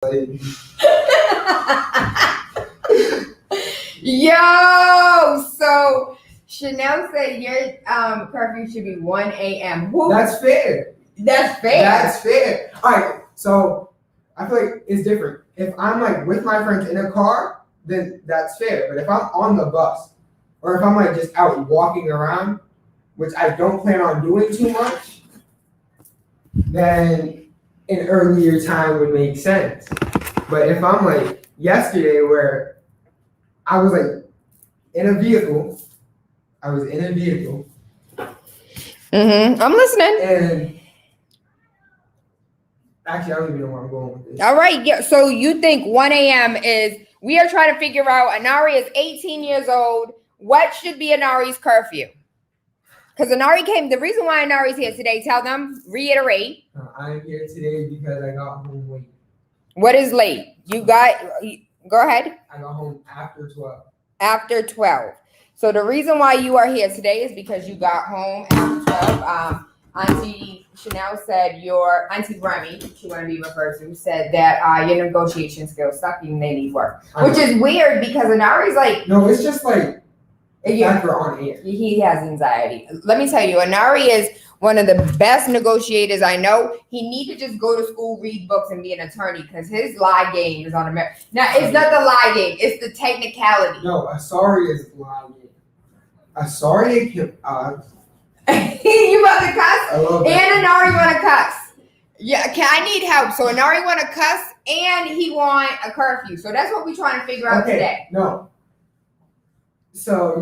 Yo, so Chanel said your curfew should be 1 a.m. Woo. That's fair. That's fair. That's fair. All right, so I feel like it's different. If I'm like with my friends in a car, then that's fair. But if I'm on the bus, or if I'm like just out walking around, which I don't plan on doing too much, then an earlier time would make sense. But if I'm like yesterday where I was like in a vehicle, I'm listening. And actually, I don't even know where I'm going with this. All right, yeah. So you think 1 a.m. is, we are trying to figure out, Anari is 18 years old. What should be Anari's curfew? Because Anari came, the reason why Anari's here today, tell them, reiterate. I'm here today because I got home late. What is late? Go ahead. I got home after 12. After 12. So the reason why you are here today is because you got home after 12. Auntie Chanel said Auntie Remy, she want to be referred to, said that your negotiation skills suck and they need work. Which is weird because Anari's like... No, it's just like... After on air. He has anxiety. Let me tell you, Anari is one of the best negotiators I know. He needs to just go to school, read books, and be an attorney because his lie game is on America. Now, it's not the lie game. It's the technicality. No, a sorry is lie game. A sorry can... You about to cuss? And Anari want to cuss. Yeah, I need help. So Anari want to cuss and he want a curfew. So that's what we're trying to figure out today. No. So,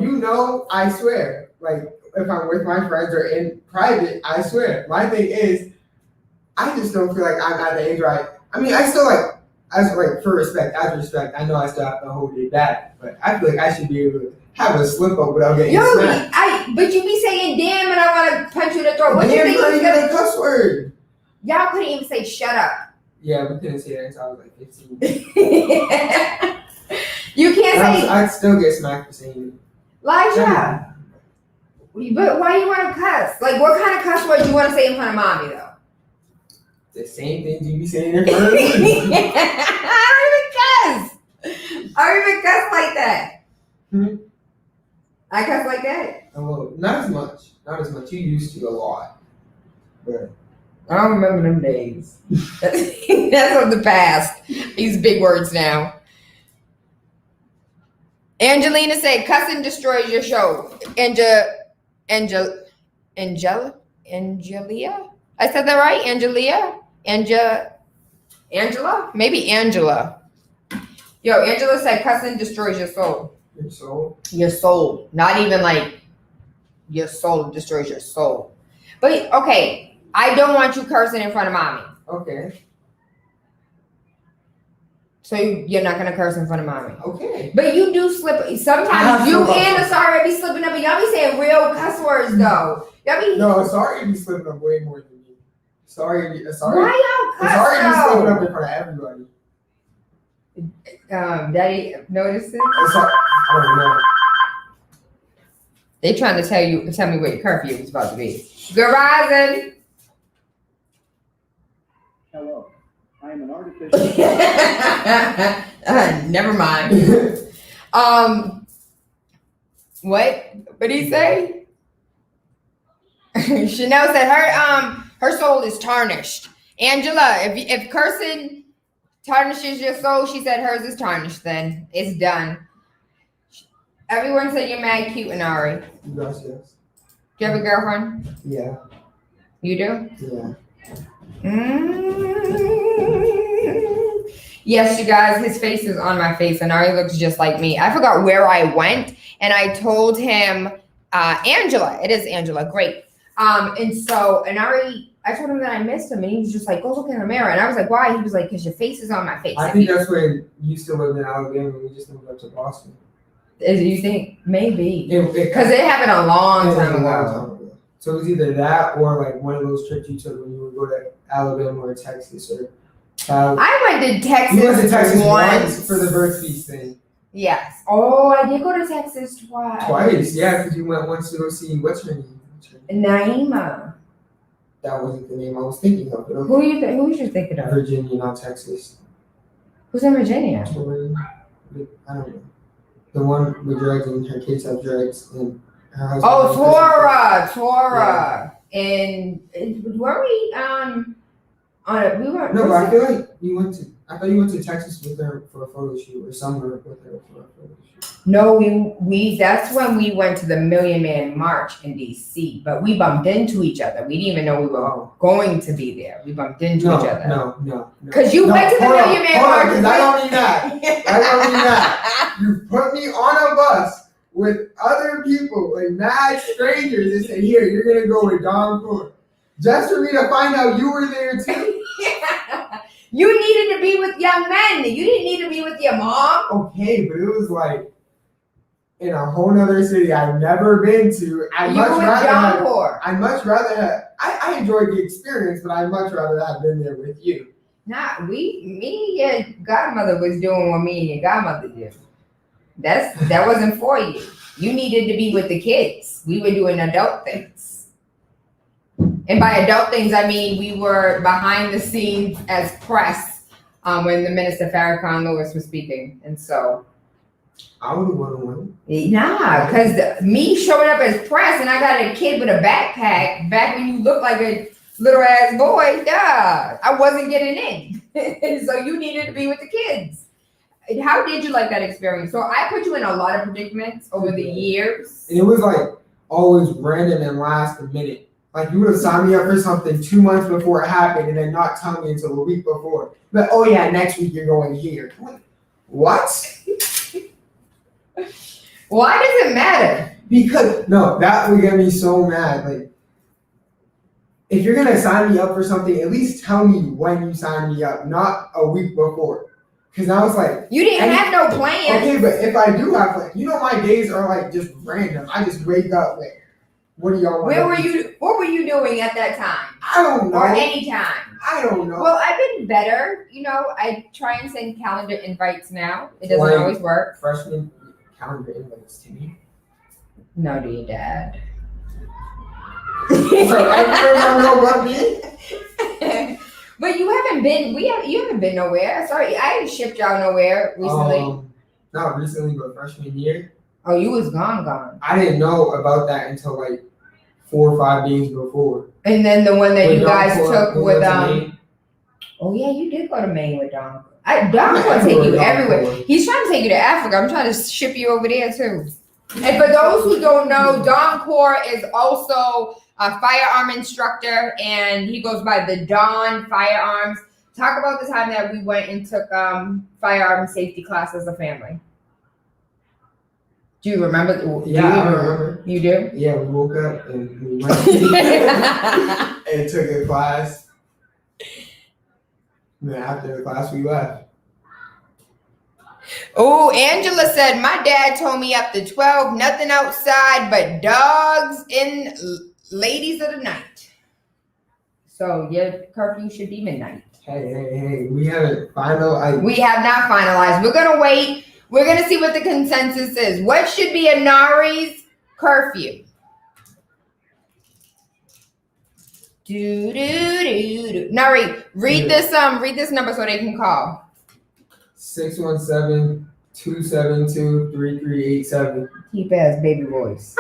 I swear, like, if I'm with my friends or in private, I swear. My thing is, I just don't feel like I'm at the age where I still like, for respect, I know I still have to hold it back, but I feel like I should be able to have a slip up without getting smacked. But you be saying damn and I want to punch you in the throat. What you think is gonna a cuss word? Y'all couldn't even say shut up. Yeah, we couldn't say that until I was like 15. You can't say. I'd still get smacked for saying it. Elijah. But why you want to cuss? Like, what kind of cuss words you want to say in front of mommy, though? The same things you be saying in front of me. I don't even cuss like that. I cuss like that? Oh, not as much. You used to a lot. But I don't remember them days. That's of the past. These big words now. Angelina said, "Cussing destroys your show." Angelia? I said that right? Angela? Maybe Angela. Yo, Angela said, "Cussing destroys your soul." Your soul? Your soul. Not even like your soul destroys your soul. But, okay, I don't want you cursing in front of mommy. Okay. So you're not gonna curse in front of mommy. Okay. But you do slip. Sometimes you and Asari be slipping up, and y'all be saying real cuss words though. No, Asari be slipping up way more than me. Asari. Why y'all cuss? Asari be slipping up in front of everybody. Daddy notices. I don't know. They trying to tell me what your curfew is about to be. Good rising. Hello. I am an artificial. Never mind. What did he say? Chanel said her soul is tarnished. Angela, if cursing tarnishes your soul, she said hers is tarnished. Then it's done. Everyone said you're mad cute, Anari. Yes. Do you have a girlfriend? Yeah. You do? Yeah. Yes, you guys, his face is on my face. Anari looks just like me. I forgot where I went, and I told him, Angela. It is Angela. Great. And so Anari, I told him that I missed him, and he was just like, go look in the mirror. And I was like, why? He was like, because your face is on my face. I think that's when you still lived in Alabama and we just moved up to Boston. Do you think? Maybe. Because it happened a long time ago. So it was either that or like one of those trips you took when you would go to Alabama or Texas or I went to Texas. You went to Texas once for the birth feast thing. Yes. Oh, I did go to Texas twice. Twice, yeah, because you went once to go see what's her name? Naima. That wasn't the name I was thinking of. But okay. Who was you thinking of? Virginia, not Texas. Who's in Virginia? I don't know. The one with drugs and her kids have drugs and her husband. Oh, Tora. Yeah. And were we we weren't. No, but I feel like I thought you went to Texas with her for a photo shoot or somewhere with her for a photo shoot. No, we that's when we went to the Million Man March in DC, but we bumped into each other. We didn't even know we were going to be there. We bumped into each other. No. Because you went to the Million Man March. Because I don't need that. You put me on a bus with other people, like mad strangers, and said, "Here, you're gonna go with Don Ford." Just for me to find out you were there too. You needed to be with young men. You didn't need to be with your mom. Okay, but it was like in a whole nother city I've never been to. I enjoyed the experience, but I'd much rather have been there with you. Nah, me and your godmother was doing what me and your godmother did. That wasn't for you. You needed to be with the kids. We were doing adult things. And by adult things, I mean we were behind the scenes as press when the Minister Farrakhan Lewis was speaking. And so I would have won. Nah, because me showing up as press and I got a kid with a backpack back when you looked like a little ass boy, I wasn't getting in. So you needed to be with the kids. How did you like that experience? So I put you in a lot of predicaments over the years. And it was like always random and last minute. Like you would have signed me up for something 2 months before it happened and then not tell me until a week before. But oh yeah, next week you're going here. What? Why does it matter? Because that would get me so mad. Like if you're gonna sign me up for something, at least tell me when you sign me up, not a week before. Because I was like, you didn't have no plans. Okay, but if I do have plans, my days are like just random. I just wake up like, what do y'all want? What were you doing at that time? I don't know. Or any time? I don't know. Well, I've been better. I try and send calendar invites now. It doesn't always work. Freshman calendar invites to me. No, to your dad. So I don't know about me. But you haven't been nowhere. Sorry, I haven't shipped y'all nowhere recently. Not recently, but freshman year. Oh, you was gone. I didn't know about that until like 4 or 5 days before. And then the one that you guys took with Maine. Oh yeah, you did go to Maine with Don. Don will take you everywhere. He's trying to take you to Africa. I'm trying to ship you over there too. And for those who don't know, Don Core is also a firearm instructor, and he goes by the Don Firearms. Talk about the time that we went and took firearm safety class as a family. Do you remember? Yeah, I remember. You do? Yeah, we woke up and we went and took a class. And then after the class, we left. Oh, Angela said, my dad told me up to 12, nothing outside but dogs and ladies of the night. So your curfew should be midnight. Hey, we haven't finalized. We have not finalized. We're going to wait. We're going to see what the consensus is. What should be Anari's curfew? Nari, read this number so they can call. 617-272-3387. Keep ass baby voice.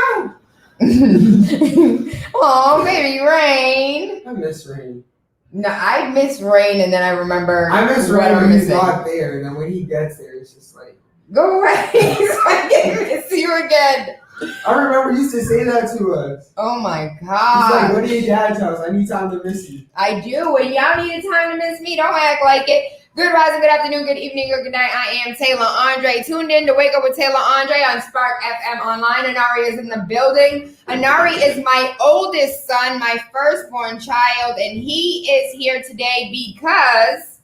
Oh, baby Rain. I miss Rain. No, I miss Rain, and then I remember. I miss Rain when he's not there, and then when he gets there, it's just like, go away. So I can't miss you again. I remember you used to say that to us. Oh my God. He's like, what do your dad tell us? I need time to miss you. I do. When y'all need time to miss me, don't act like it. Good rising, good afternoon, good evening, or good night. I am TaylaAndre. Tuned in to Wake Up with TaylaAndre on SparkFMOnline. Anari is in the building. Anari is my oldest son, my firstborn child, and he is here today because...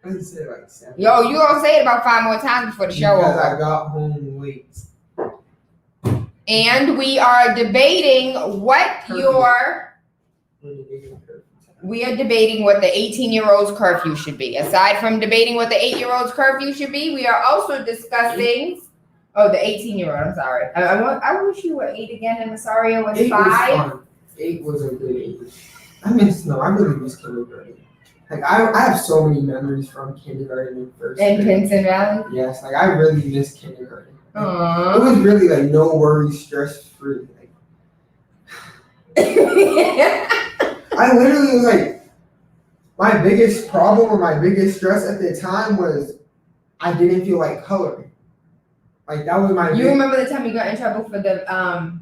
I didn't say it like 7. Yo, you gonna say it about 5 more times before the show over. Because I got home late. And we are debating we are debating what the 18-year-old's curfew should be. Aside from debating what the 8-year-old's curfew should be, we are also discussing the 18-year-old. I'm sorry. I wish you were 8 again and Rosario was 5. 8 was a good age. I really miss kindergarten. Like I have so many memories from kindergarten and first In grade. Pinson Valley? Yes, like I really miss kindergarten. It Aww. was really like no worries, stress free. Like I literally was like, my biggest problem or my biggest stress at the time was I didn't feel like coloring. Like that was my. You remember the time you got in trouble for the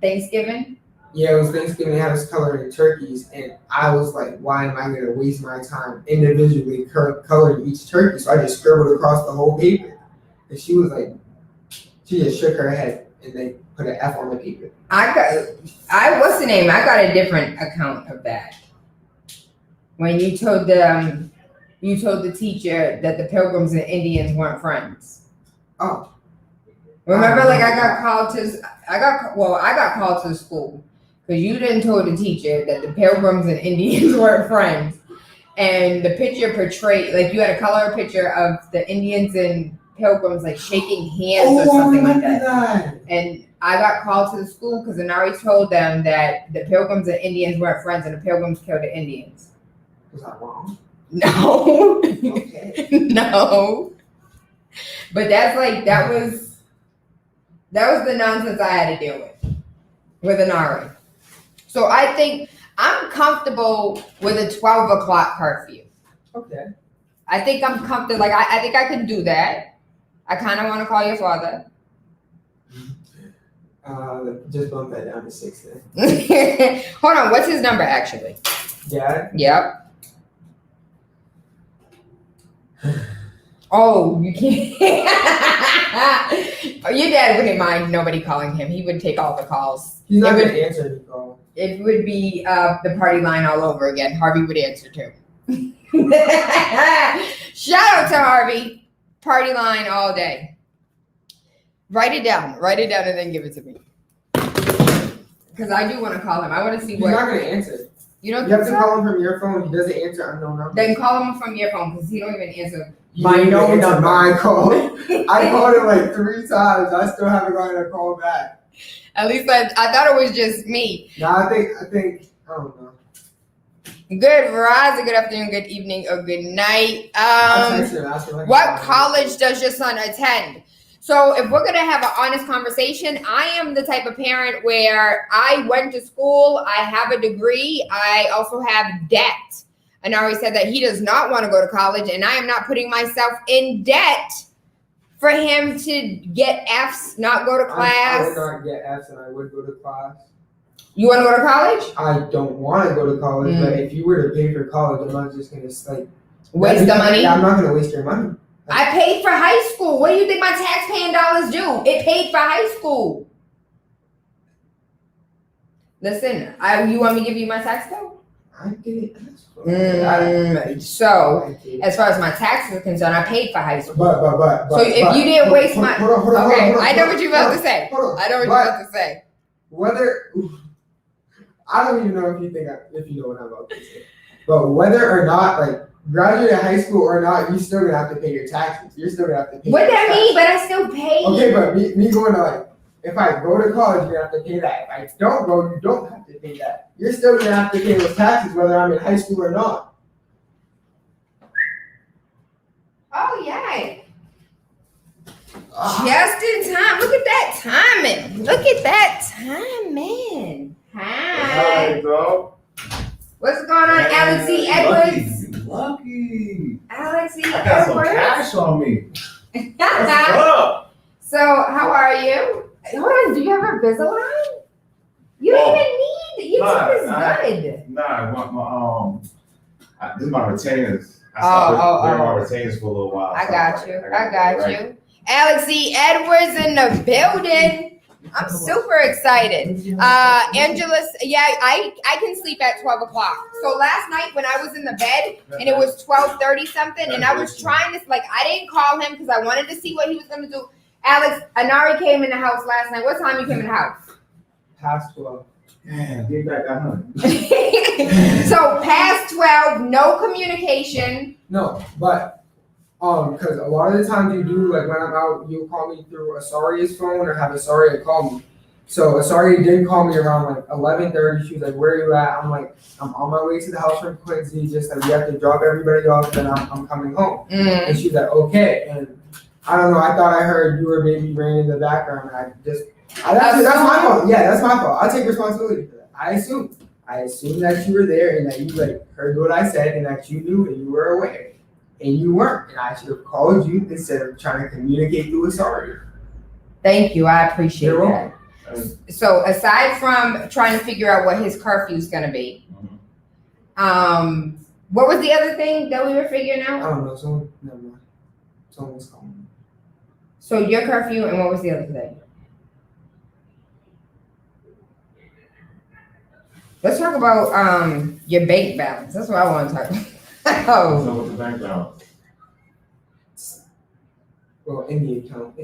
Thanksgiving? Yeah, it was Thanksgiving. They had us coloring turkeys, and I was like, "Why am I going to waste my time individually coloring each turkey?" So I just scribbled across the whole paper. And she was like, she just shook her head and they put an F on the paper. What's the name? I got a different account of that. When you told the teacher that the Pilgrims and Indians weren't friends. Oh. Remember, like I got called to the school because you didn't told the teacher that the Pilgrims and Indians weren't friends, and the picture portrayed like you had a color picture of the Indians and Pilgrims like shaking hands or something like that. And I got called to the school because Anari told them that the Pilgrims and Indians weren't friends, and the Pilgrims killed the Indians. Was I wrong? No. Okay. No. But that was the nonsense I had to deal with Anari. So I think I'm comfortable with a 12 o'clock curfew. Okay. I think I'm comfortable. Like, I think I can do that. I kind of want to call your father. Just bump that down to 6 then. Hold on. What's his number, actually? Dad? Yep. Oh, you can't. Your dad wouldn't mind nobody calling him. He would take all the calls. He's not going to answer the call. It would be the party line all over again. Harvey would answer too. Shout out to Harvey. Party line all day. Write it down and then give it to me. Because I do want to call him. I want to see He's what. not going to answer. You don't You have think to so? call him from your phone. He doesn't answer unknown numbers. Then call him from your phone because he don't even answer. My known number. My call. I called him like 3 times. I still haven't gotten a call back. At least I thought it was just me. No, I think I don't know. Good rise, good afternoon, good evening, or good night. What college does your son attend? So if we're gonna have an honest conversation, I am the type of parent where I went to school, I have a degree, I also have debt. Anari said that he does not want to go to college, and I am not putting myself in debt for him to get Fs, not go to class. I would not get Fs, and I would go to class. You want to go to college? I don't want to go to college, but if you were to pay for college, I'm not just gonna like waste the money. Yeah, I'm not gonna waste your money. I paid for high school. What do you think my tax-paying dollars do? It paid for high school. Listen, you want me to give you my tax bill? I didn't ask for it. So, as far as my taxes are concerned, I paid for high school. But so if you didn't waste my... Hold on, I know what you're about to say. I know what you're about to say. Whether... I don't even know if you know what I'm about to say. But whether or not, like, graduate high school or not, you're still going to have to pay your taxes. You're still going to have to pay what that mean? But I still pay. Okay, but me going to, like, if I go to college, you're going to have to pay that. If I don't go, you don't have to pay that. You're still going to have to pay those taxes whether I'm in high school or not. Oh, yeah. Just in time. Look at that timing. Hi. What's going on, Alex E. Edwards? Lucky. Alex E. I got some Edwards. cash on me. What's up? So, how are you? Hold on, do you have Invisalign? You don't even need it. Your teeth is good. Nah, this is my retainers. I Oh. wearing my retainers for a little while. I got you. Alex E. Edwards in the building. I'm super excited. Angela, I can sleep at 12 o'clock. So last night when I was in the bed and it was 12:30 something and I was trying to, I didn't call him because I wanted to see what he was going to do. Alex, Anari came in the house last night. What time you came in the house? Past 12. Man, get back that $100. So past 12, no communication. No, but because a lot of the times you do, like when I'm out, you'll call me through Asaria's phone or have Asaria call me. So Asari did call me around like 11:30. She was like, "Where are you at?" I'm like, "I'm on my way to the house from Quincy. Just like we have to drop everybody off, then I'm coming home." Mm. And she's like, "Okay." And I don't know. I thought I heard you were maybe ringing in the background. That's my fault. Yeah, that's my fault. I'll take responsibility for that. I assumed that you were there and that you like heard what I said and that you knew and you were aware, and you weren't. And I should have called you instead of trying to communicate through Asari. Thank you. I appreciate You're that. So aside from trying to figure out what his curfew is going to be, what was the other thing that we were figuring I out? don't know. Someone was calling me. So your curfew, and what was the other thing? Let's talk about your bank balance. That's what I want to talk about. So what's the bank balance? Well, in the account.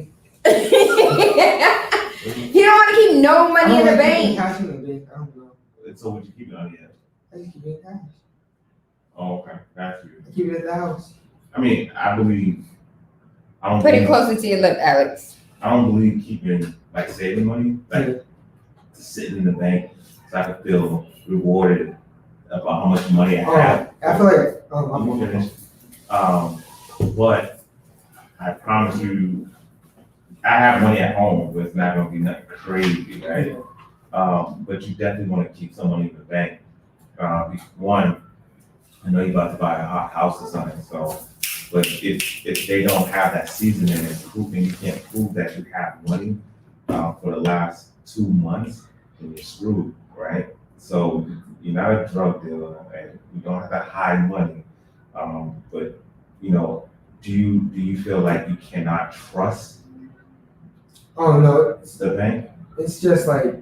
He don't want to keep no money in the bank. Cash in the bank. I don't know. So would you keep it on the end? I just keep it in cash. Oh, okay. Got you. I keep it at the house. I mean, I don't Put it believe, closer to your lip, Alex. I don't believe keeping, like, saving money, like, sitting in the bank so I can feel rewarded about how much money I have. I feel like I'm finished. But I promise you, I have money at home, but it's not gonna be nothing crazy, right? But you definitely want to keep some money in the bank. One, I know you're about to buy a house or something, so, but if they don't have that seasoning and and you can't prove that you have money for the last 2 months, then you're screwed, right? So you're not a drug dealer and you don't have to hide money, but you know, do you feel like you cannot trust oh no, the bank? it's just like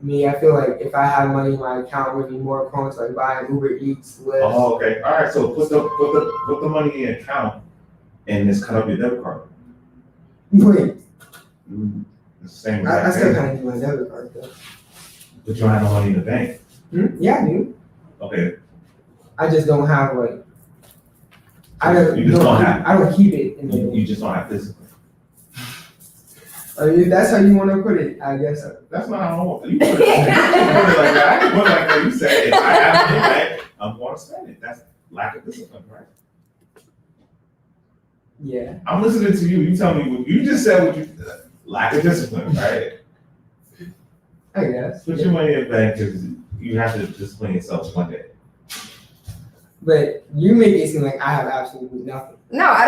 me. I feel like if I had money in my account, it would be more prone to like buying Uber Eats, Lyft. Oh, okay. All right. So put the money in your account and just cut up your debit card. Wait, The same I exact still thing. kind of do my debit card though. But you don't have no money in the bank. Yeah, I do. Okay. I just don't have like. I You just don't have. I don't keep it in the You bank. just don't have discipline. I mean, if that's how you want to put it, I guess. That's not how I want. You put it like that. I can put it like that. You said if I have it in the bank, I'm going to spend it. That's lack of discipline, right? Yeah. I'm listening to you. You tell me what you just said. What you lack of discipline, right? I guess. Put your money in the bank because you have to discipline yourself one day. But you make it seem like I have absolutely nothing. No, I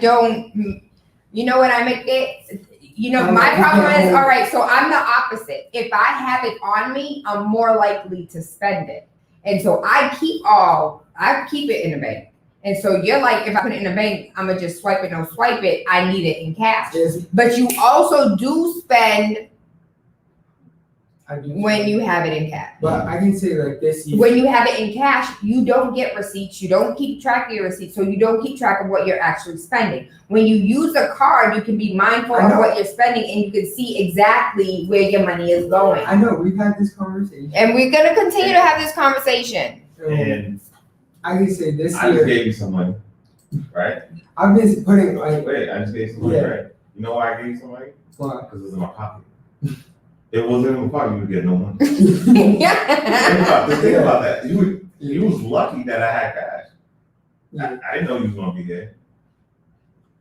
don't, you know what I make it? You know, my problem is, all right, so I'm the opposite. If I have it on me, I'm more likely to spend it. And so I keep it in the bank. And so you're like, if I put it in the bank, I'm gonna just swipe it, no swipe it. I need it in cash. Yes, But you also do spend I do. when you have it in cash. But I can say like this year. When you have it in cash, you don't get receipts. You don't keep track of your receipts. So you don't keep track of what you're actually spending. When you use a card, you can be mindful of what you're spending and you can see exactly where your money is going. I know, we've had this conversation. And we're going to continue to have this conversation. And I can say this I just year, gave you some money, right? I've been putting like, Wait, I just gave you some money, Yeah. right? You know why I gave you some money? what? Because it was in my pocket. It wasn't in my pocket, you would get no money. Yeah. Think about that. You was lucky that I had cash. Yeah. I didn't know you was gonna be here.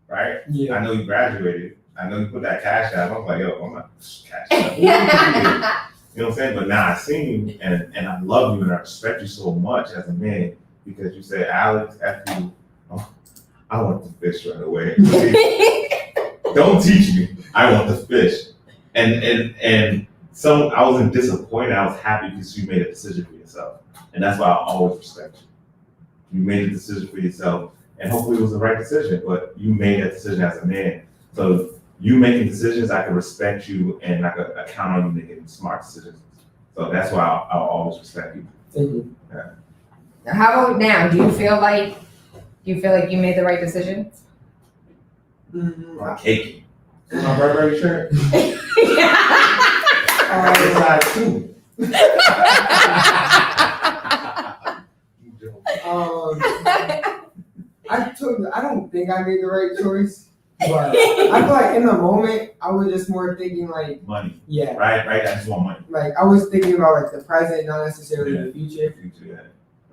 Right? Yeah. I know you graduated. I know you put that cash out. I was like, yo, I'm not cash out. You know what I'm saying? But now I seen you and I love you and I respect you so much as a man because you said, Alex, after you, I want the fish right away. Don't teach me. I want the fish. And so I wasn't disappointed. I was happy because you made a decision for yourself. And that's why I always respect you. You made a decision for yourself. And hopefully it was the right decision, but you made that decision as a man. So you making decisions, I can respect you and I can count on you making smart decisions. So that's why I'll always respect you. Thank you. Now, how about now? Do you feel like you made the right decision? My cake. My Burberry shirt. Uh, Size 2. I don't think I made the right choice. But I feel like in the moment, I was just more thinking like, Money, yeah, right? I just want money. like I was thinking about like the present, not necessarily the future. Yeah.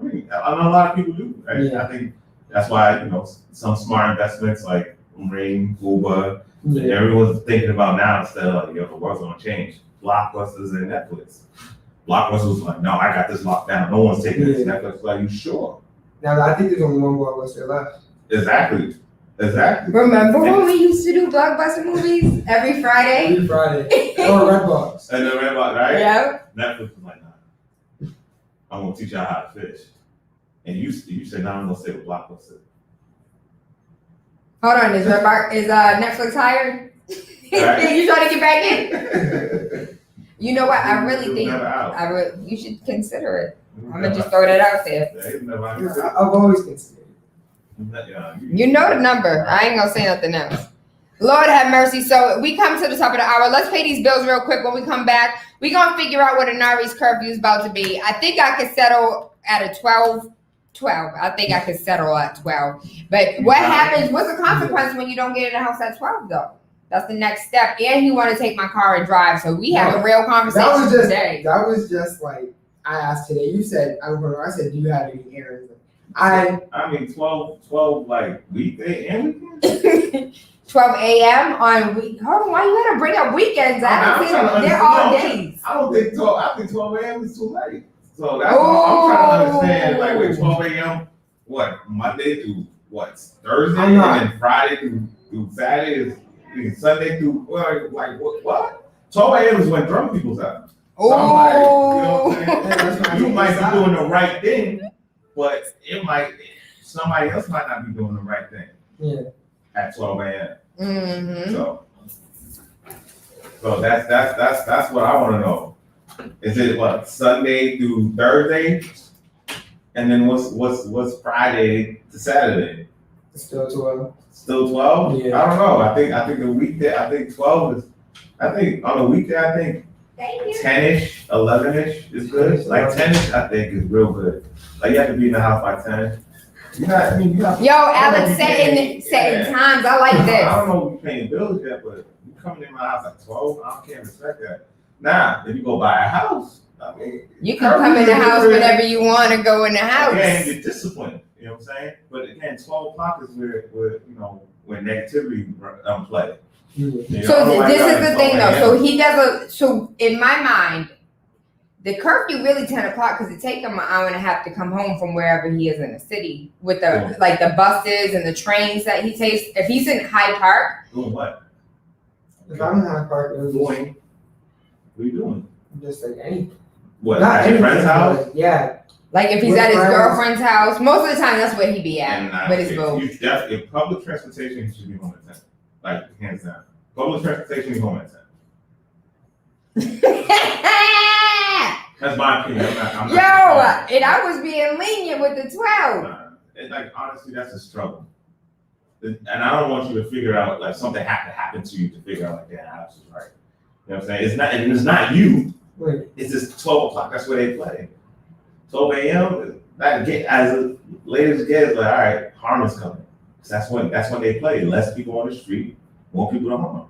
I mean, I know a lot of people do. Right? Yeah. I think that's why some smart investments like Ring, Uber, and everyone's thinking about now instead of like, the world's gonna change. Blockbusters and Netflix. Blockbusters was like, no, I got this locked down. No one's taking this. Netflix was like, you sure? Now I think there's only one blockbuster left. Exactly. Remember when we used to do blockbuster movies every Friday? Every Friday. Or Redbox. And the Redbox, right? Yeah. Netflix was like, nah, I'm gonna teach y'all how to fish. And you said, no, I'm gonna stay with Blockbuster. Hold on, is Netflix hired? Right. You trying to get back in? You know what? I really think you should consider it. I'm gonna just throw that out there. I've always considered it. You know the number. I ain't gonna say nothing else. Lord have mercy. So we come to the top of the hour. Let's pay these bills real quick. When we come back, we're gonna figure out what Anari's curfew is about to be. I think I could settle at a 12. I think I could settle at 12. But what happens? What's the consequence when you don't get in the house at 12 though? That's the next step. And you want to take my car and drive. So we have a real conversation today. That was just like I asked today. You said I said, do you have any errands? I mean 12 like weekday and weekends. 12 a.m. on week. Hold on, why you gotta bring up weekends? I haven't seen them. They're all days. I don't think 12. I think 12 a.m. is too late. So that's what I'm trying to understand. Like with 12 a.m. What Monday through what Thursday and then Friday through Saturday is Sunday through like what? 12 a.m. is when drunk people's out. So I'm like, you might be doing the right thing, but somebody else might not be doing the right thing. Yeah. At 12 a.m. Mm-hmm. So that's what I want to know. Is it what Sunday through Thursday, and then what's Friday to Saturday? It's still 12. Still 12? Yeah. I don't know. I think the weekday. I think 12 is. I think on a weekday. I think 10ish, 11ish is good. Like 10ish, I think is real good. Like you have to be in the house by 10. You have Yo, Alex, setting times. I like this. I don't know if you're paying bills yet, but you coming in my house at 12, I can't respect that. Now, if you go buy a house, I mean, you can come in the house whenever you want to go in the house. Again, you're disciplined. You know what I'm saying? But again, 12 o'clock is where negativity play. Mm-hmm. So this is the thing, though. So in my mind, the curfew really 10 o'clock because it takes him an hour and a half to come home from wherever he is in the city with the buses and the trains that he takes. If he's in Hyde Park. Doing what? If I'm in Hyde Park, what are you doing? Just like anything. What, at your friend's house? Yeah. Like if he's at his girlfriend's house, most of the time that's where he be at. With his boo. If public transportation, he should be home at 10. Like hands down. Public transportation, he's home at 10. That's my opinion. I'm not and I was being lenient with the 12. Like honestly, that's a struggle. And I don't want you to figure out like something had to happen to you to figure out like, yeah, Alex is right. You know what I'm saying? It's not you. Right. It's just 12 o'clock. That's where they play. 12 a.m. As late as it gets, like all right, harm is coming. That's when they play. Less people on the street, more people at home.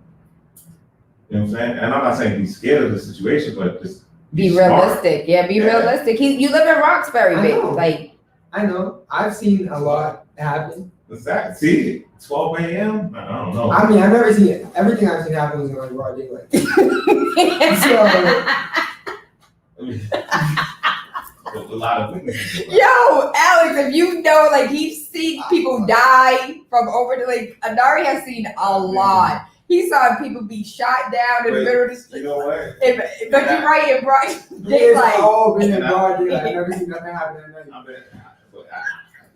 You know what I'm saying? And I'm not saying be scared of the situation, but just be realistic. Yeah, be realistic. You live in Roxbury, baby. Like I know. I've seen a lot happen. What's that? See, 12 a.m. I don't know. I mean, I've never seen it. Everything I've seen happen was in like broad daylight. A lot of witnesses. Yo, Alex, if you know, like he's seen people die from over the like Anari has seen a lot. He saw people be shot down in the middle of the street. You know what? But you're right, in broad It's all been in broad daylight. I've never seen nothing happen at night.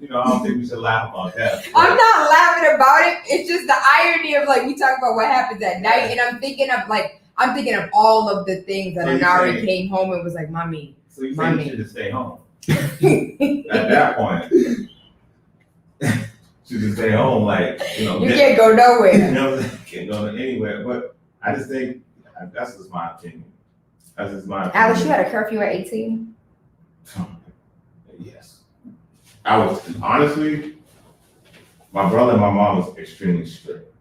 I don't think we should laugh about that. I'm not laughing about it. It's just the irony of like we talk about what happens at night, and I'm thinking of all of the things that Anari came home and was like, "Mommy." So you think you should just stay home? At that point, should just stay home, like you can't go nowhere. You know, can't go anywhere. But I just think that's just my opinion. That's just my opinion. Alex, you had a curfew at 18. Yes. I was honestly, my brother and my mom was extremely strict.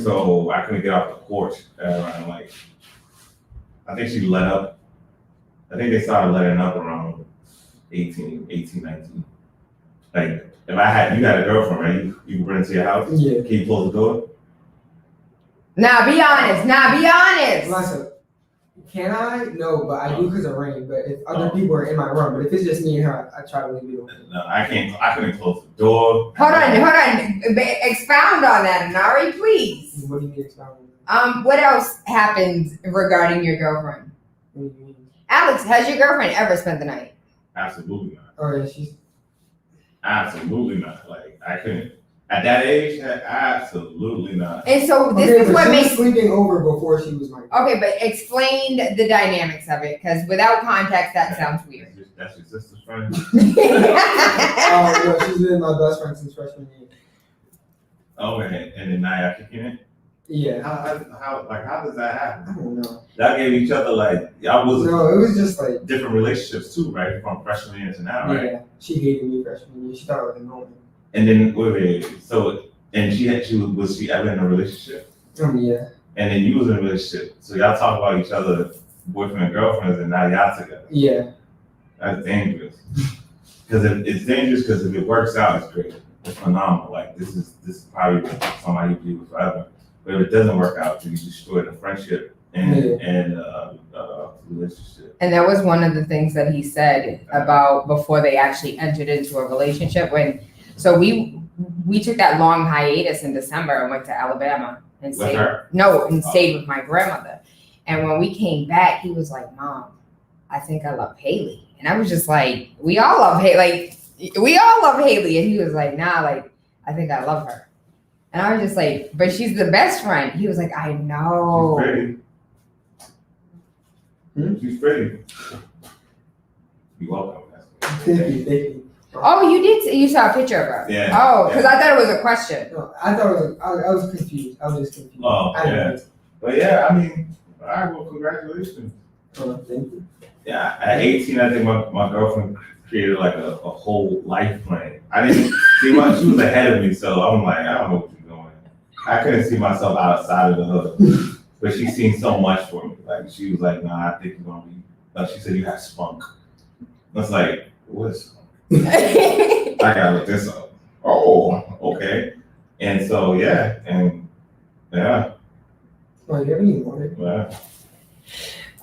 So I couldn't get off the porch around like, I think she let up. I think they started letting up around 18, 19. Like, if you had a girlfriend, right? You could run into your house? Yeah. Can you close the door? Now be honest. Listen, can I? No, but I do because of rain. But if other people are in my room, but if it's just me and her, I try to leave it open. No, I couldn't close the door. Hold on. Expound on that, Anari, please. What do you mean expound? What else happened regarding your girlfriend? What do you mean? Alex, has your girlfriend ever spent the night? Absolutely not. Oh yeah, she's. Absolutely not. Like, I couldn't. At that age, absolutely not. And so this Okay, is but what she makes. was sleeping over before she was my. Okay, but explain the dynamics of it, because without context, that sounds weird. That's your sister's friend? Oh no, she's been my best friend since freshman year. Oh, and then now y'all kicking it? Yeah. How does that I happen? don't know. Y'all gave each other y'all was No, it was just like. different relationships too, right? From freshman year to now, right? Yeah, she hated me freshman year. She thought I was annoying. And then wait. So and was she ever in a relationship? Yeah. And then you was in a relationship. So y'all talk about each other, boyfriend and girlfriends, and now y'all together. Yeah. That's dangerous. Because it's dangerous because if it works out, it's great. It's phenomenal. Like this is probably somebody you be with forever. But if it doesn't work out, you destroy the friendship and relationship. And that was one of the things that he said about before they actually entered into a relationship. So we took that long hiatus in December and went to Alabama and stayed with my grandmother. And when we came back, he was like, "Mom, I think I love Haley." And I was just like, "We all love Haley. Like, we all love Haley." And he was like, "Nah, like, I think I love her." And I was just like, "But she's the best friend." He was like, "I know." She's pretty. She's pretty. You're welcome. Thank you. Oh, you saw a picture of her? Yeah. Oh, because I thought it was a question. No, I thought it was. I was confused. I was just confused. Oh, I didn't yeah. But yeah, I mean, all right, well, congratulations. know. Thank you. Yeah, at 18, I think my girlfriend created like a whole life plan. I didn't see she was ahead of me, so I'm like, I don't know what you're doing. I couldn't see myself outside of the hood, but she's seen so much for me. Like, she was like, "Nah, I think you're gonna be," she said, "You have spunk." I was like, "What is spunk?" I gotta look this up. Oh, okay. And so, yeah. Oh, you have any water? Yeah.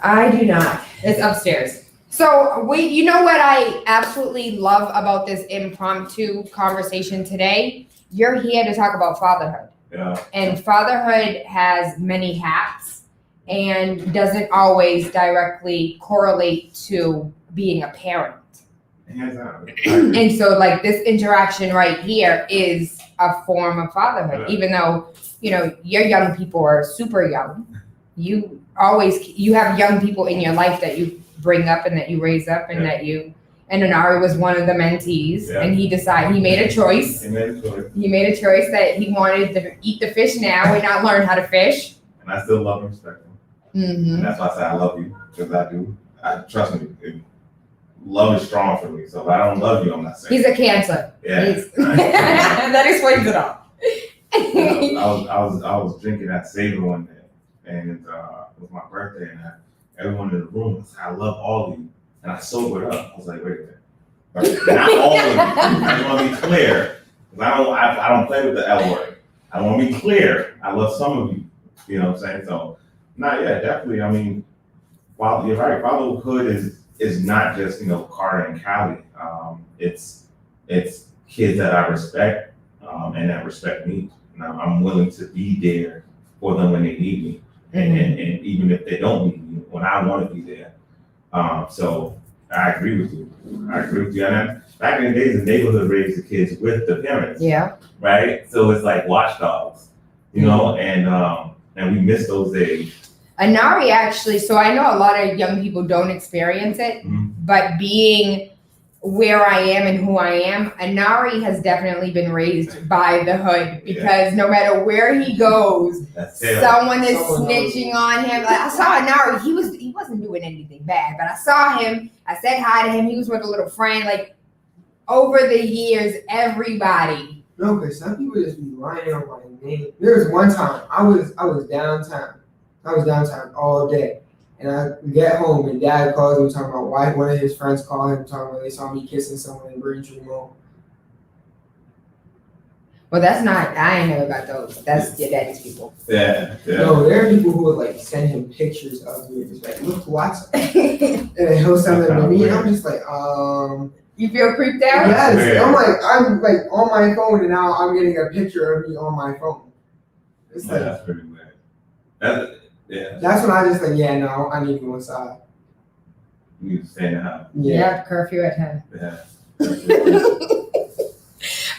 I do not. It's upstairs. So you know what I absolutely love about this impromptu conversation today? You're here to talk about fatherhood. Yeah. And fatherhood has many hats and doesn't always directly correlate to being a parent. Hands down. And so like this interaction right here is a form of fatherhood, even though, your young people are super young. You have young people in your life that you bring up and that you raise up and and Anari was one of the mentees and he made a choice. He made a choice that he wanted to eat the fish now and not learn how to fish. And I still love and respect him. Mm-hmm. And that's why I say I love you, because I do. Trust me, love is strong for me. So if I don't love you, I'm not saying. He's a Cancer. Yeah. That explains it all. I was drinking at Savor one day, and it was my birthday, and everyone in the room said, "I love all of you," and I sobered up. I was like, "Wait a minute, not all of you." I just want to be clear, because I don't play with the L word. I want to be clear. I love some of you. You know what I'm saying? So, definitely. I mean, you're right. Fatherhood is not just Carter and Callie. It's kids that I respect and that respect me. And I'm willing to be there for them when they need me, and even if they don't need me, when I want to be there. So I agree with you. And back in the days, the neighborhood raised the kids with the parents. Yeah. Right. So it's like watchdogs, and we miss those days. Anari actually, so I know a lot of young people don't experience it, but being where I am and who I am, Anari has definitely been raised by the hood, because no matter where he goes, someone is snitching on him. Like, I saw Anari, he wasn't doing anything bad, but I saw him, I said hi to him, he was with a little friend. Like, over the years, everybody. No, because some people just be lying on my name. There was one time I was downtown. I was downtown all day. And I get home and Dad calls me talking about why one of his friends called him talking about they saw me kissing someone in Braintree Mall. Well, that's not. I ain't never got those. That's your daddy's people. Yeah. No, there are people who would like send him pictures of me and just like, look, watch it. And then he'll send them to me, and I'm just like, You feel creeped out? Yes. Yeah. I'm like on my phone, and now I'm getting a picture of me on my phone. It's like That's pretty weird. Yeah. that's when I just like, yeah, no, I need to go inside. You need to stay in the house. Yeah, curfew at 10. Yeah.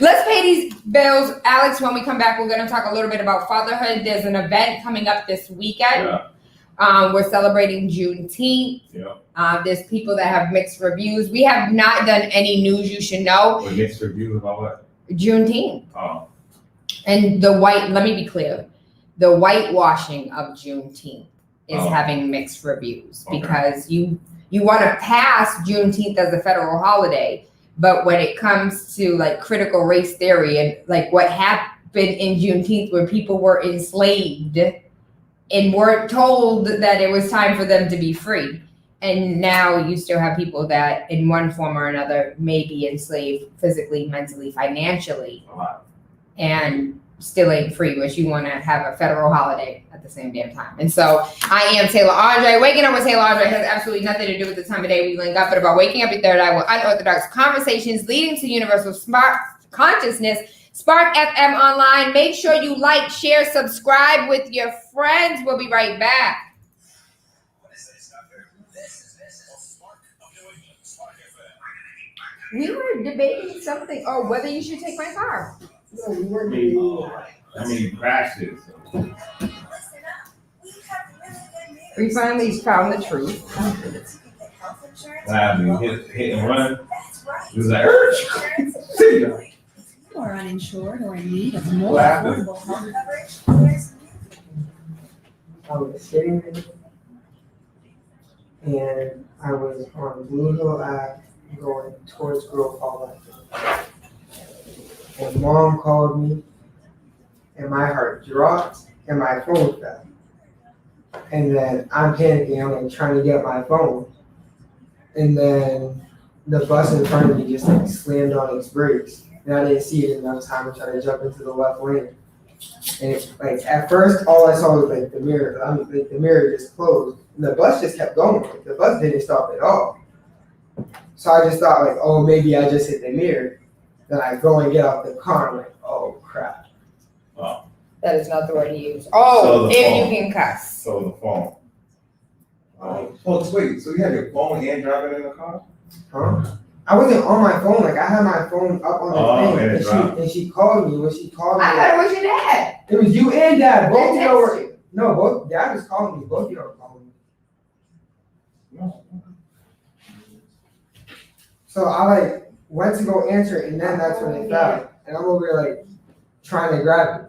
Let's pay these bills. Alex, when we come back, we're going to talk a little bit about fatherhood. There's an event coming up this weekend. Yeah. We're celebrating Juneteenth. Yeah. There's people that have mixed reviews. We have not done any news you should know. What mixed reviews about what? Juneteenth. Oh. And let me be clear, the whitewashing of Juneteenth is having mixed reviews because you want to pass Juneteenth as a federal holiday, but when it comes to like critical race theory and like what happened in Juneteenth where people were enslaved and weren't told that it was time for them to be free. And now you still have people that in one form or another may be enslaved physically, mentally, financially, and still ain't free, which you want to have a federal holiday at the same damn time. And so I am TaylaAndre. Waking Up with TaylaAndre has absolutely nothing to do with the time of day we link up, but about waking up your third eye with unorthodox conversations leading to universal smart consciousness. SparkFMOnline. Make sure you like, share, subscribe with your friends. We'll be right back. We were debating something. Oh, whether you should take my car. No, we weren't You crashed it. So. We finally found the truth. What happened? You hit and run? It was like, You are uninsured or in need of more What happened? affordable health coverage. I was sitting there, and I was on Blue Hill Ave going towards Grove Hall. And Mom called me, and my heart dropped, and my phone fell. And then I'm panicking, I'm like trying to get my phone. And then the bus in front of me just like slammed on its brakes. And I didn't see it enough time to try to jump into the left lane. And it, like at first, all I saw was like the mirror. Like the mirror just closed, and the bus just kept going. Like, the bus didn't stop at all. So I just thought like, oh, maybe I just hit the mirror. Then I go and get out the car. I'm like, oh crap. oh, That is not the word he used. Oh, So the if phone. you can cuss. so the phone. Oh, wait, so you had your phone and driving in the car? Huh? I wasn't on my phone. Like I had my phone up on the Oh, thing, and it dropped. and she called me. When she called me, I thought it was your dad. it was you and Dad. Both of They y'all text were. you. No, both. Dad was calling me. Both of y'all were calling me. No. So I like went to go answer it, and then that's when it fell. And I'm over here like trying to grab it.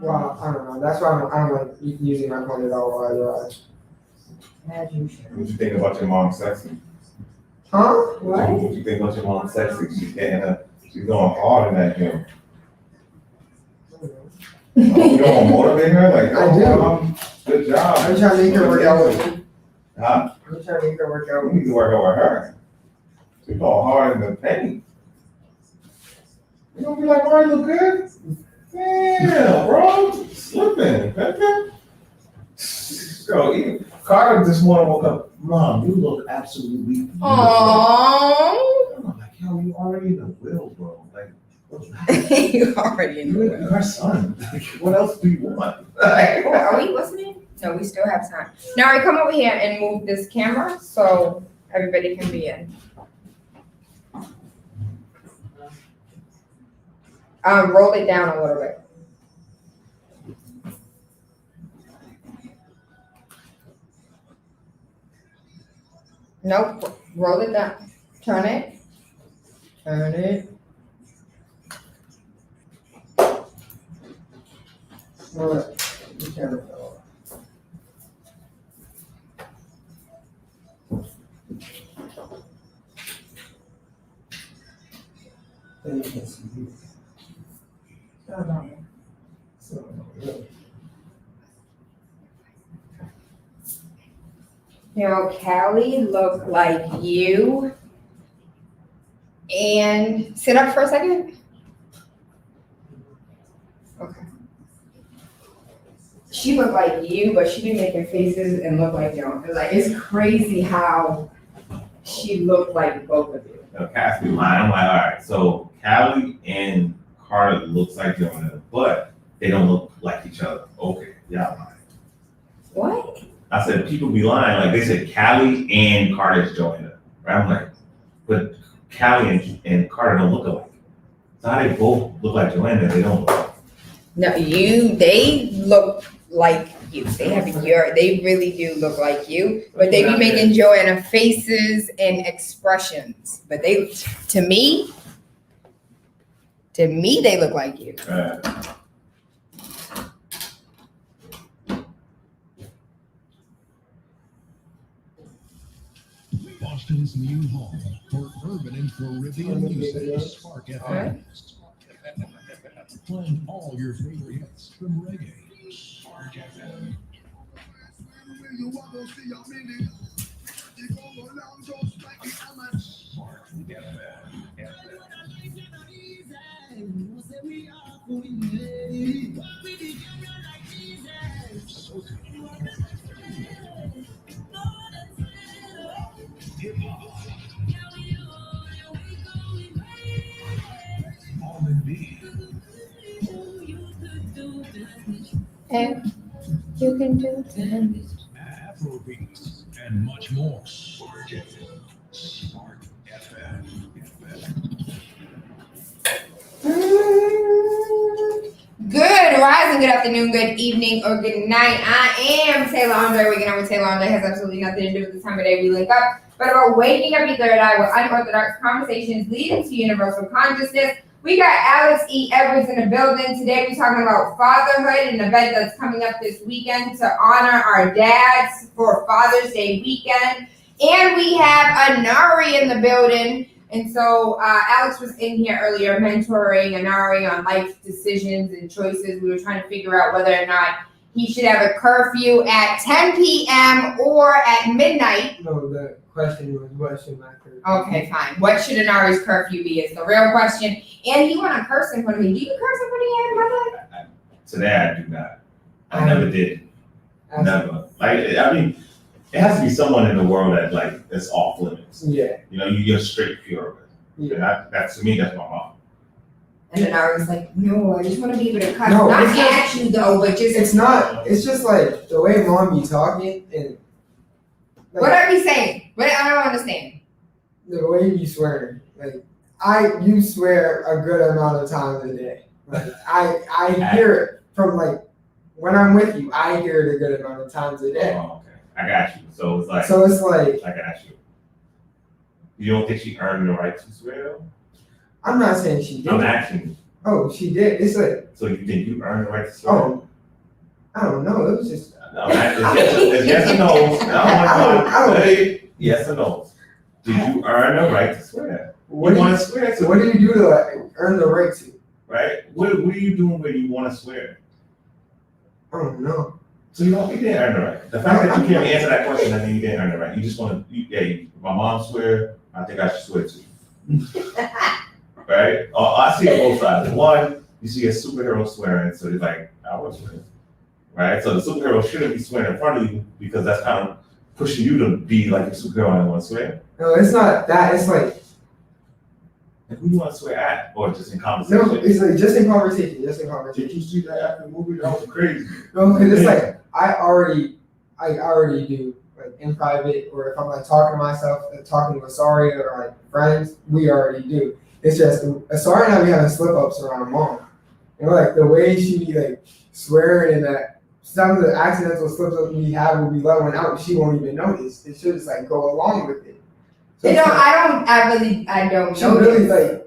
Well, I don't know. That's why I don't like using my phone at all while I drive. What you think about your mom sexy? Huh? What you think about your mom sexy? She's going hard in that gym. You don't want to motivate her? Like, I do. Mom, good job. I'm trying to make her work out with me. Huh? I'm trying to make her work out You with need me. to work out with her. She's going hard in the paint. You don't be like, Mom, you look good? Yeah, bro. Slipping. Yo, even Carter this morning woke up. Mom, you look absolutely beautiful. Aww. I'm like, yo, you already in the wheel, bro. Like, what's You already in the You're way. our son. Like, what else do you want? Oh, are we listening? No, we still have time. Now, come over here and move this camera so everybody can be in. Roll it down a little bit. Nope. Roll it down. Turn it. Turn it. No, you can't. Then you can see. You know, Callie looked like you. And sit up for a second. Okay. She looked like you, but she be making faces and look like Joan. Like, it's crazy how she looked like both of you. No, Cass be lying. I'm like, all right, so Callie and Carter looks like Jonah, but they don't look like each other. Okay, y'all lying. What? I said people be lying. Like they said Callie and Carter's Joanna. Right? I'm like, but Callie and Carter don't look alike. So how they both look like Joanna, they don't look alike. No, they look like you. They really do look like you, but they be making Joanna faces and expressions. But to me, they look like you. Boston's new home for urban and Caribbean music, SparkFM. Playing all your favorite hits from reggae. SparkFM. And you can do damage. Afrobeats and much more. Spark FM. Good rising, good afternoon, good evening, or good night. I am TaylaAndre. Waking up with TaylaAndre has absolutely nothing to do with the time of day we link up, but about waking up your third eye with unorthodox conversations leading to universal consciousness. We got Alex E. Edwards in the building. Today we're talking about fatherhood, an event that's coming up this weekend to honor our dads for Father's Day weekend. And we have Anari in the building. And so Alex was in here earlier mentoring Anari on life decisions and choices. We were trying to figure out whether or not he should have a curfew at 10 p.m. or at midnight. No, the question was, what should my curfew? Okay, fine. What should Anari's curfew be is the real question. And he want to curse in front of me. Do you curse in front of your mother? Today I do not. I never did. Never. Like, I mean, it has to be someone in the world that's off limits. Yeah. You know, you're straight pure. Yeah. That's to me, that's my mom. And Anari was like, no, I just want to be able to cuss. No, Not it's just- at you though, but just. It's not, it's just like the way mom be talking and What are we saying? What I don't understand. the way you swear. Like you swear a good amount of times a day. Like I hear it from like when I'm with you, I hear it a good amount of times a day. Oh, okay. I got you. So it's like I got you. You don't think she earned the right to swear though? I'm not saying she did. I'm asking you. Oh, she did. It's like, So you think you earned the right to swear? oh, I don't know. It was just. No, it's yes or no. I don't. Hey, yes or no. Did you earn the right to swear? What You do want to swear to? What do you do to like, earn the right to? Right? What are you doing when you want to swear? I don't know. So you didn't earn the right. The fact that you can't answer that question, I think you didn't earn the right. You just want to, hey, my mom swear, I think I should swear too. Right? I see it both sides. One, you see a superhero swearing, so he's like, I want to swear. Right? So the superhero shouldn't be swearing in front of you because that's kind of pushing you to be like a superhero and want to swear. No, it's not that. It's like, And who you want to swear at? Or just in conversation? no, it's like just in conversation. Just in conversation. Did you see that after the movie? That was crazy. No, because it's like I already do like in private, or if I'm like talking to myself, talking to Asari or like friends, we already do. It's just Asari and I be having slip ups around mom. You know, like the way she be like swearing and that some of the accidental slips ups we have will be leveling out, and she won't even notice. It should just like go along with it. So You know, it's not- I don't she know. really like.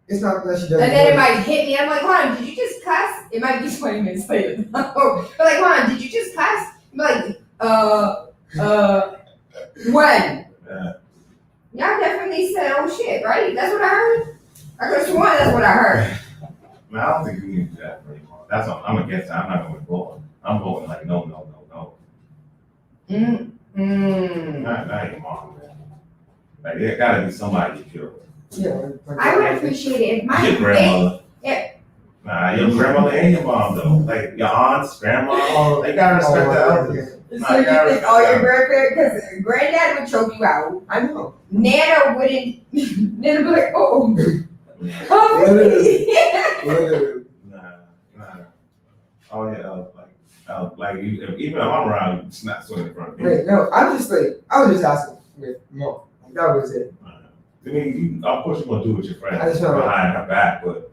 It's not that she doesn't. And then it know. might hit me. I'm like, hold on, did you just cuss? It might be 20 minutes later. But like, hold on, did you just cuss? I'm like, when? Y'all definitely said, oh shit, right? That's what I heard? I could have sworn that's what I heard. Man, I don't think we need to do that anymore. That's all. I'm against it. I'm not going to vote. I'm voting like no. Not your mom, man. Like, there gotta be somebody you care with. Yeah. I would appreciate it if my Your grandmother. Yeah. Nah, your grandmother and your mom though. Like your aunts, grandma, they gotta respect the elders. So you think all your grandparents, because granddad would choke you out. I know. Nana wouldn't. Nana would be like, oh. Literally. Literally. Nah. Oh yeah, like you, even if I'm around, it's not swinging in front of me. Wait, no, I'm just like, I was just asking with more. Like, that was it. I mean, of course you're gonna do with your friends I just know. behind her back, but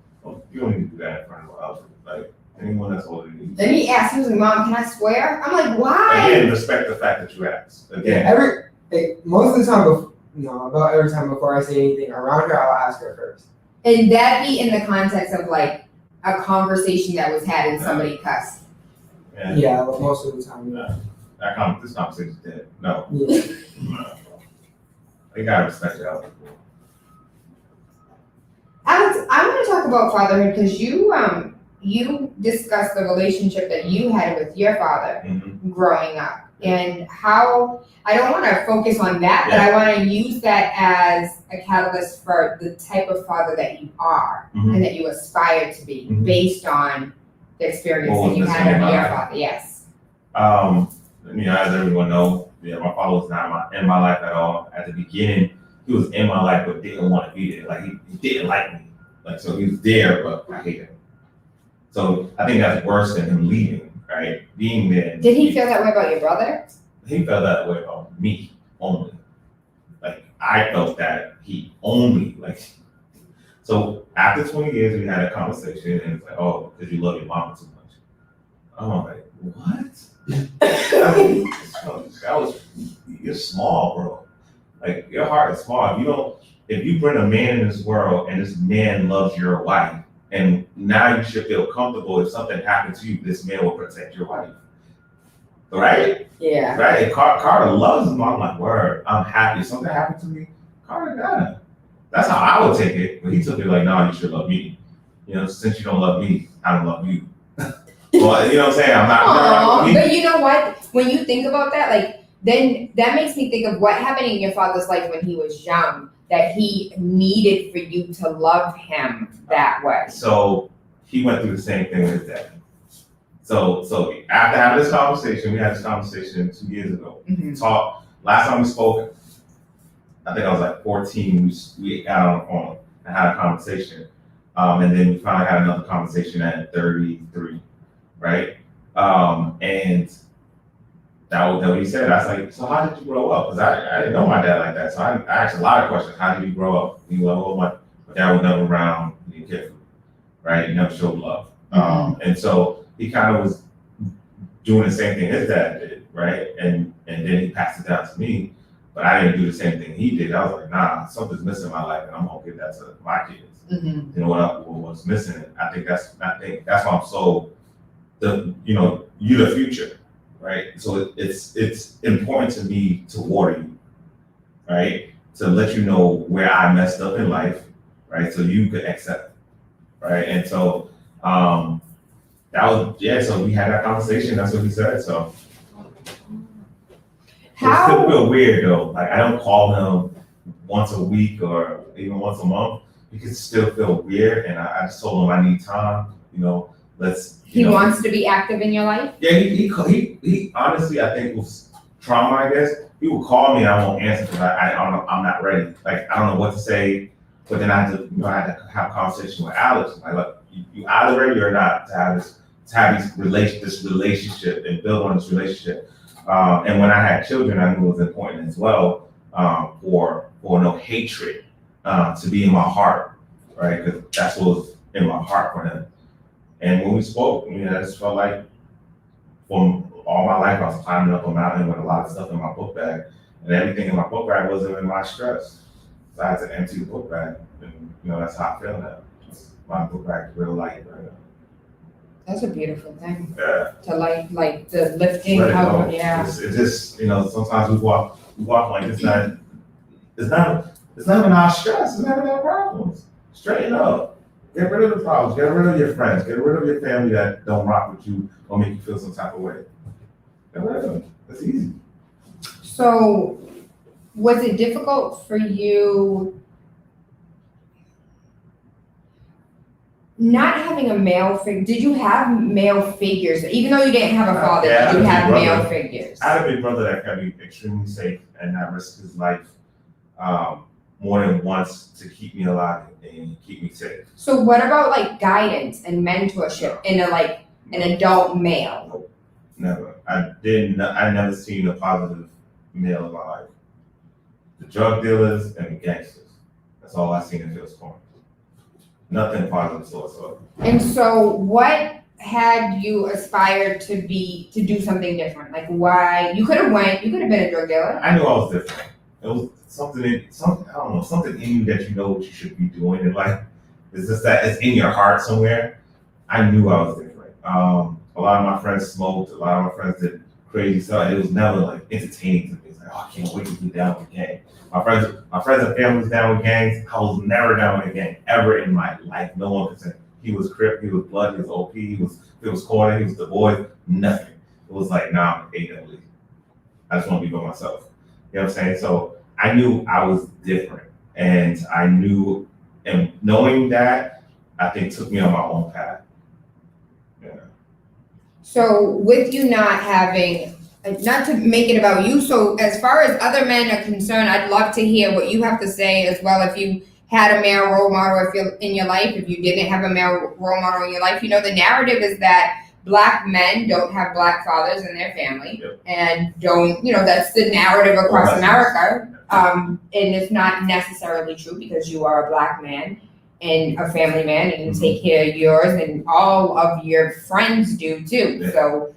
you don't need to do that in front of others. Like anyone that's older than you. Then he asked, he was like, Mom, can I swear? I'm like, why? Again, respect the fact that you asked. Again. Most of the time, about every time before I say anything around her, I'll ask her first. And that be in the context of like a conversation that was had and somebody cussed. Yeah, well, most of the time. This conversation's dead. No. Yeah. No. You gotta respect the elders. Alex, I want to talk about fatherhood because you discussed the relationship that you had with your father growing up and how I don't want to focus on that, but I want to use that as a catalyst for the type of father that you are and that you aspire to be based on the experience that you had with your father. Yes. As everyone knows, my father was not in my life at all. At the beginning, he was in my life but didn't want to be there. Like he didn't like me. Like so he was there, but I hated him. So I think that's worse than him leaving, right? Being there. Did he feel that way about your brother? He felt that way about me only. Like I felt that he only like. So after 20 years, we had a conversation, and it's like, oh, because you love your mama too much. I'm like, what? You're small, bro. Like your heart is small. If you bring a man in this world and this man loves your wife, and now you should feel comfortable if something happens to you, this man will protect your wife. Right? Yeah. Right? And Carter loves his mom. I'm like, word, I'm happy. If something happened to me, Carter got it. That's how I would take it. But he took it like, no, you should love me. Since you don't love me, I don't love you. Well, you know what I'm saying? I'm not. But you know what? When you think about that, like, then that makes me think of what happened in your father's life when he was young, that he needed for you to love him that way. So he went through the same thing with his dad. So after having this conversation, we had this conversation 2 years ago. We talked, last time we spoke, I think I was like 14, we got on the phone and had a conversation. And then we finally had another conversation at 33, right? And that was what he said. I was like, so how did you grow up? Because I didn't know my dad like that. So I asked a lot of questions. How did you grow up? He was like, oh, my dad was never around. He didn't care for me, right? He never showed love. And so he kind of was doing the same thing his dad did, right? And then he passed it down to me. But I didn't do the same thing he did. I was like, nah, something's missing in my life, and I'm gonna give that to my kids. You know what's missing? I think that's why I'm so you're the future, right? So it's important to me to water you, right? To let you know where I messed up in life, right? So you could accept, right? And so so we had that conversation. That's what he said. So. It still feel weird though. Like I don't call him once a week or even once a month because it still feel weird. And I just told him I need time. He wants to be active in your life. Yeah, he honestly I think was trauma. I guess he would call me and I won't answer because I'm not ready. Like I don't know what to say. But then I had to have a conversation with Alex. Like look, you either ready or not to have this relationship and build on this relationship. And when I had children, I knew it was important as well for no hatred to be in my heart, right? Because that's what was in my heart for them. And when we spoke, I just felt like for all my life, I was climbing up a mountain with a lot of stuff in my book bag, and everything in my book bag wasn't in my stress. So I had to empty the book bag, and that's how I feel now. My book bag is real light right now. That's a beautiful thing. Yeah. To like the lifting of yeah. It's just sometimes we walk like it's not even our stress, it's not even our problems. Straighten up. Get rid of the problems, get rid of your friends, get rid of your family that don't rock with you or make you feel some type of way. Get rid of them. That's easy. So, was it difficult for you not having a male figure? Did you have male figures? Even though you didn't have a father, Yeah, did you I have had a big male brother. figures? I had a big brother that kept me extremely safe and not risk his life more than once to keep me alive and keep me safe. So what about like guidance and mentorship in an adult male? Never. I never seen a positive male in my life. The drug dealers and the gangsters. That's all I seen in Phil's Corner. Nothing positive whatsoever. And so what had you aspired to do something different? Like why you could have been a drug dealer. I knew I was different. It was something in you that you know what you should be doing in life. It's just that it's in your heart somewhere. I knew I was different. A lot of my friends smoked, a lot of my friends did crazy stuff. It was never like entertaining to me. It's like, oh, I can't wait to be down with gang. My friends and family was down with gangs. I was never down with a gang ever in my life. No one could say he was Crip, he was Blood, he was OP, he was Corner, he was the boy. Nothing. It was like, nah, I'm AWE. I just want to be by myself. You know what I'm saying? So I knew I was different, and knowing that, I think took me on my own path. Yeah. So with you not having, not to make it about you, so as far as other men are concerned, I'd love to hear what you have to say as well. If you had a male role model in your life, if you didn't have a male role model in your life, the narrative is that Black men don't have Black fathers in their family. Yep. And don't, that's the narrative across America. And it's not necessarily true because you are a Black man and a family man and you take care of yours and all of your friends do too. Yeah. So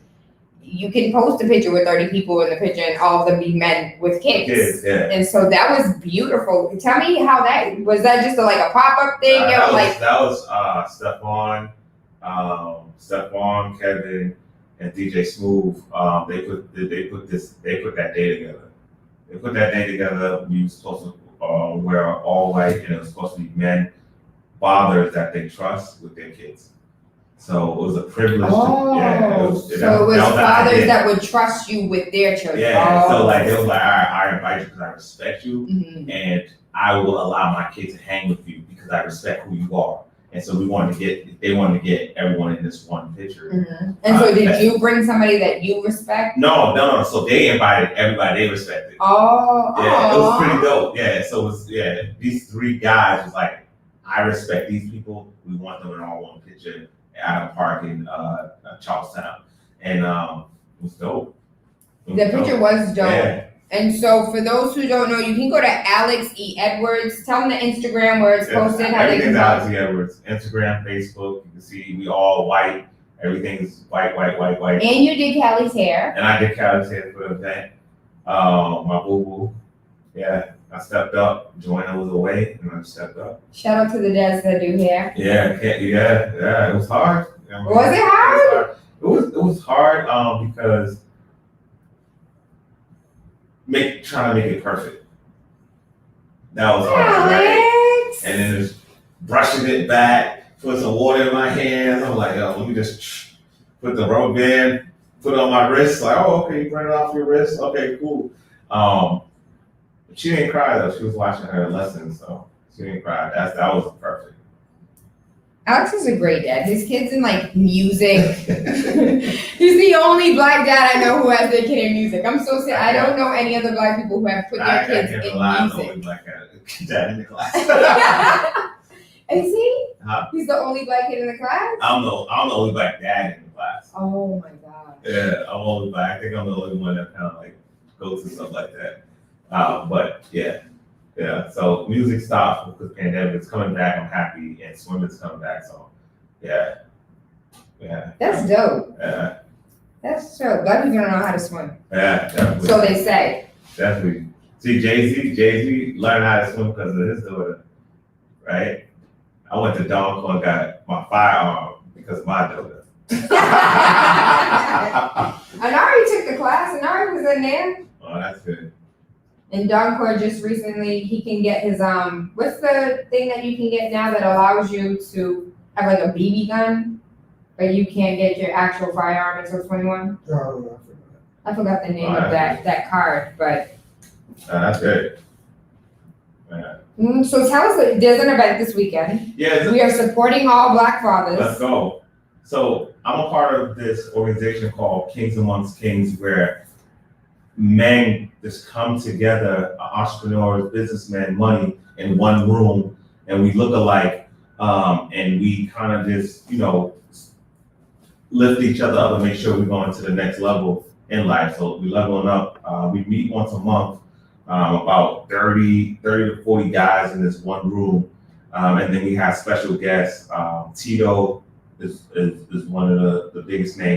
you can post a picture with 30 people in the picture and all of them be men with kids. Yeah. And so that was beautiful. Tell me how was that just like a pop-up thing? That was Stephon, Kevin, and DJ Smooth. They put that day together. They put that day together. We were supposed to wear all white, and it was supposed to be men, fathers that they trust with their kids. So it was a privilege. So it was fathers that would trust you with their children. Yeah. So it was like, all right, I invite you because I respect you, Mm-hmm. and I will allow my kids to hang with you because I respect who you are. And so they wanted to get everyone in this one picture. Mm-hmm. And so did you bring somebody that you respect? No. So they invited everybody they respected. Oh. Yeah, it was pretty dope. Yeah. So it was, these three guys was like, I respect these people. We want them in all one picture at a park in Charlestown. And it was dope. The picture was dope. Yeah. And so for those who don't know, you can go to Alex E. Edwards. Tell them the Instagram where it's posted. Everything's Alex E. Edwards. Instagram, Facebook. You can see we all white. Everything's white. And you did Callie's hair. And I did Callie's hair for the event. My boo-boo. Yeah, I stepped up. Joanna was away, and I stepped up. Shout out to the dads that do hair. Yeah. It was hard. Was it hard? It was hard because trying to make it perfect. That was hard, right? And then just brushing it back, put some water in my hands. I'm like, let me just put the rubber band, put it on my wrist. Like, oh, okay, you burn it off your wrist. Okay, cool. She didn't cry though. She was watching her lesson, so she didn't cry. That was perfect. Alex is a great dad. His kid's in music. He's the only Black dad I know who has their kid in music. I'm so sad. I don't know any other Black people who have put their kids in music. I'm the only Black dad in the class. Is he? Huh? He's the only Black kid in the class? I'm the only Black dad in the class. Oh my God. Yeah, I'm only Black. I think I'm the only one that kind of goes through stuff like that. But yeah. So music stopped because pandemic is coming back. I'm happy, and swimming's coming back. So yeah. That's dope. Yeah. That's dope. Black people don't know how to swim. Yeah, definitely. So they say. Definitely. See, Jay-Z learned how to swim because of his daughter, right? I went to Donkor and got my firearm because of my daughter. Anari took the class. Anari was in there. Oh, that's good. And Donkor just recently, he can get his, what's the thing that you can get now that allows you to have a BB gun, but you can't get your actual firearm until 21? I forgot the name Oh, of that card, but. That's great. Yeah. So tell us, there's an event this weekend. Yeah, We are supporting all Black fathers. let's go. So I'm a part of this organization called Kings Amongst Kings, where men just come together, entrepreneurs, businessmen, money in one room, and we look alike, and we kind of just, lift each other up and make sure we're going to the next level in life. So we're leveling up. We meet once a month, about 30 to 40 guys in this one room. And then we have special guests. Tito is one of the biggest names.